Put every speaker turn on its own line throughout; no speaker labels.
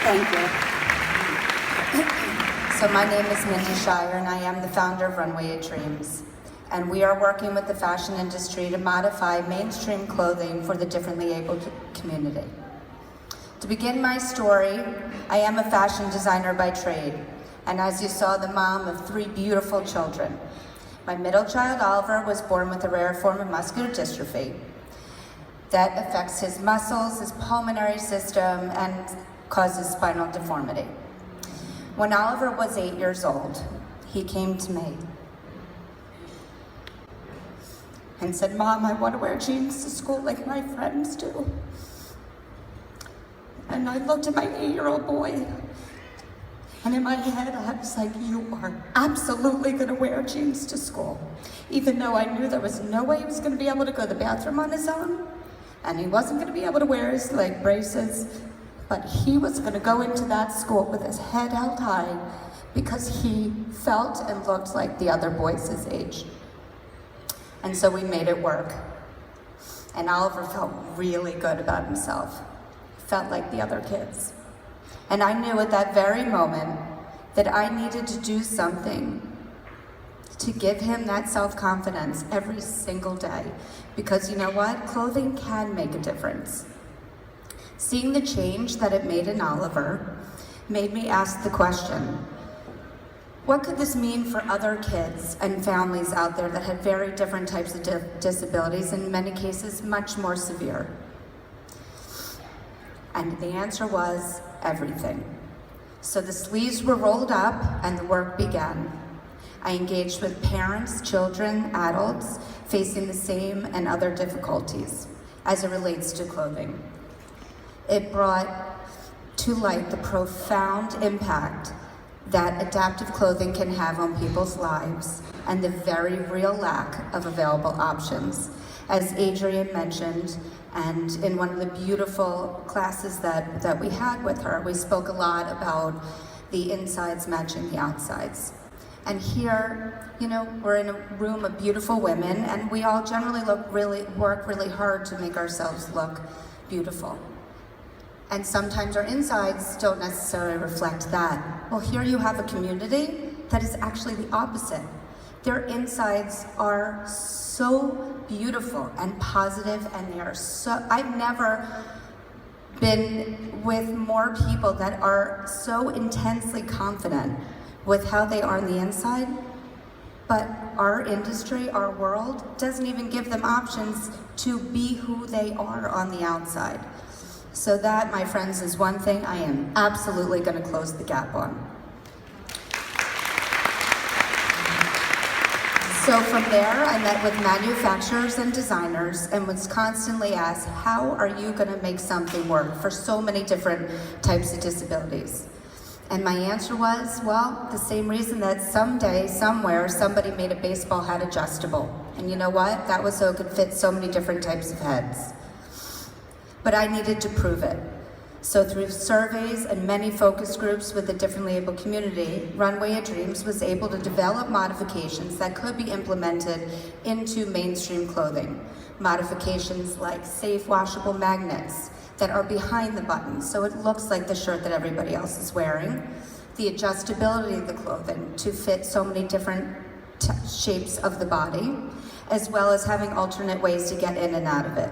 Thank you. So my name is Mindy Scheier, and I am the founder of Runway Dreams. And we are working with the fashion industry to modify mainstream clothing for the differently abled community. To begin my story, I am a fashion designer by trade, and as you saw, the mom of 3 beautiful children. My middle child, Oliver, was born with a rare form of muscular dystrophy that affects his muscles, his pulmonary system, and causes spinal deformity. When Oliver was 8 years old, he came to me and said, "Mom, I want to wear jeans to school like my friends do." And I looked at my 8-year-old boy, and in my head, I was like, "You are absolutely gonna wear jeans to school." Even though I knew there was no way he was gonna be able to go to the bathroom on his own, and he wasn't gonna be able to wear his leg braces, but he was gonna go into that school with his head held high because he felt and looked like the other boys his age. And so we made it work. And Oliver felt really good about himself. Felt like the other kids. And I knew at that very moment that I needed to do something to give him that self-confidence every single day. Because you know what? Clothing can make a difference. Seeing the change that it made in Oliver made me ask the question, what could this mean for other kids and families out there that had very different types of disabilities, in many cases much more severe? And the answer was everything. So the sleeves were rolled up and the work began. I engaged with parents, children, adults facing the same and other difficulties as it relates to clothing. It brought to light the profound impact that adaptive clothing can have on people's lives and the very real lack of available options. As Adrienne mentioned, and in one of the beautiful classes that we had with her, we spoke a lot about the insides matching the outsides. And here, you know, we're in a room of beautiful women, and we all generally work really hard to make ourselves look beautiful. And sometimes our insides don't necessarily reflect that. Well, here you have a community that is actually the opposite. Their insides are so beautiful and positive, and they are so, I've never been with more people that are so intensely confident with how they are on the inside, but our industry, our world, doesn't even give them options to be who they are on the outside. So that, my friends, is one thing I am absolutely going to close the gap on. So from there, I met with manufacturers and designers and was constantly asked, how are you going to make something work for so many different types of disabilities? And my answer was, well, the same reason that someday, somewhere, somebody made a baseball hat adjustable. And you know what? That was so it could fit so many different types of heads. But I needed to prove it. So through surveys and many focus groups with the differently able community, Runway Dreams was able to develop modifications that could be implemented into mainstream clothing. Modifications like safe washable magnets that are behind the buttons, so it looks like the shirt that everybody else is wearing. The adjustability of the clothing to fit so many different shapes of the body, as well as having alternate ways to get in and out of it.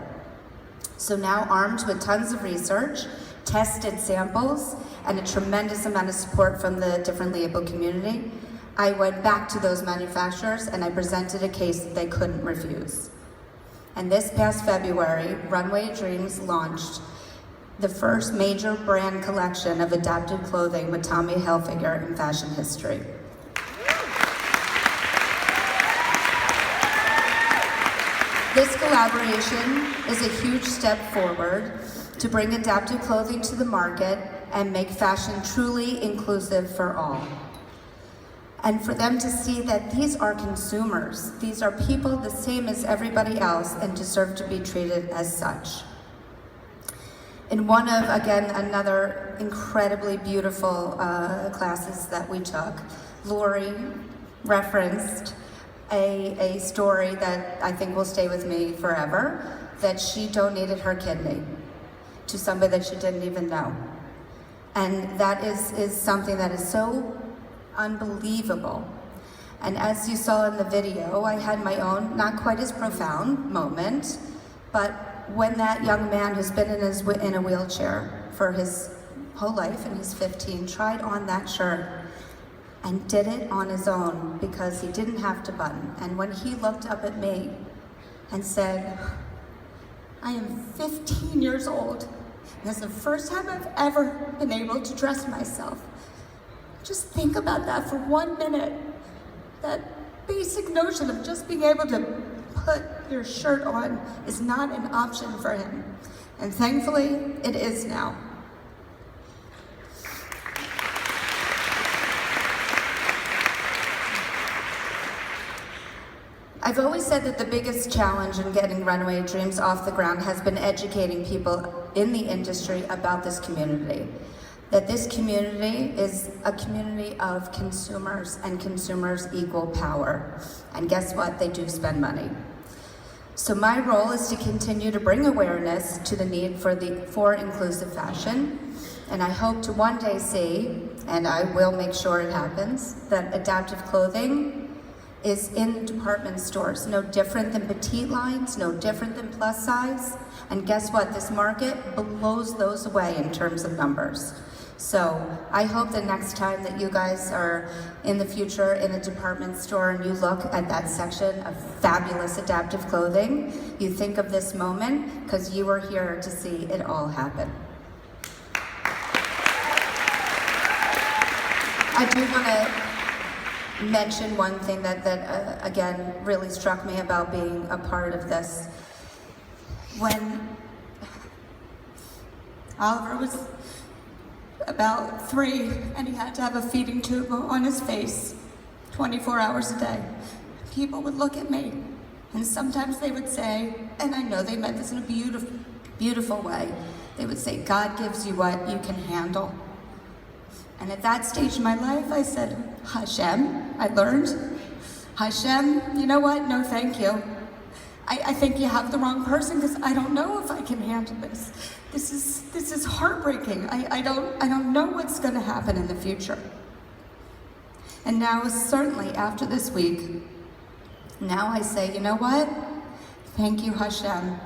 So now, armed with tons of research, tested samples, and a tremendous amount of support from the differently able community, I went back to those manufacturers and I presented a case that they couldn't refuse. And this past February, Runway Dreams launched the first major brand collection of adapted clothing with Tommy Hilfiger in fashion history. This collaboration is a huge step forward to bring adaptive clothing to the market and make fashion truly inclusive for all. And for them to see that these are consumers, these are people the same as everybody else and deserve to be treated as such. In one of, again, another incredibly beautiful classes that we took, Lori referenced a story that I think will stay with me forever, that she donated her kidney to somebody that she didn't even know. And that is something that is so unbelievable. And as you saw in the video, I had my own, not quite as profound moment, but when that young man who's been in a wheelchair for his whole life, and he's 15, tried on that shirt and did it on his own because he didn't have to button. And when he looked up at me and said, I am 15 years old, and this is the first time I've ever been able to dress myself. Just think about that for 1 minute. That basic notion of just being able to put your shirt on is not an option for him. And thankfully, it is now. I've always said that the biggest challenge in getting Runway Dreams off the ground has been educating people in the industry about this community. That this community is a community of consumers, and consumers equal power. And guess what? They do spend money. So my role is to continue to bring awareness to the need for inclusive fashion. And I hope to one day see, and I will make sure it happens, that adaptive clothing is in department stores, no different than petite lines, no different than plus size. And guess what? This market blows those away in terms of numbers. So I hope the next time that you guys are in the future in a department store and you look at that section of fabulous adaptive clothing, you think of this moment, because you are here to see it all happen. I do want to mention one thing that again, really struck me about being a part of this. When Oliver was about 3 and he had to have a feeding tube on his face 24 hours a day, people would look at me and sometimes they would say, and I know they meant this in a beautiful, beautiful way, they would say, God gives you what you can handle. And at that stage in my life, I said, Hashem, I learned, Hashem, you know what? No, thank you. I think you have the wrong person because I don't know if I can handle this. This is heartbreaking. I don't know what's going to happen in the future. And now, certainly after this week, now I say, you know what? Thank you, Hashem.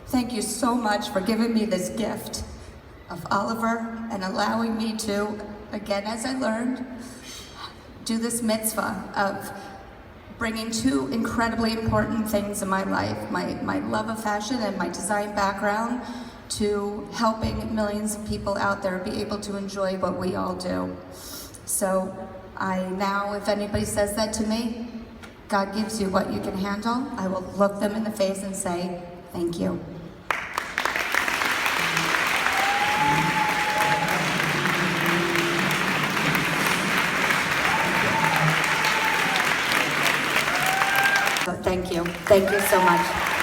Thank you so much for giving me this gift of Oliver and allowing me to, again, as I learned, do this mitzvah of bringing 2 incredibly important things in my life, my love of fashion and my design background, to helping millions of people out there be able to enjoy what we all do. So I now, if anybody says that to me, God gives you what you can handle, I will look them in the face and say, thank you. Thank you. Thank you so much.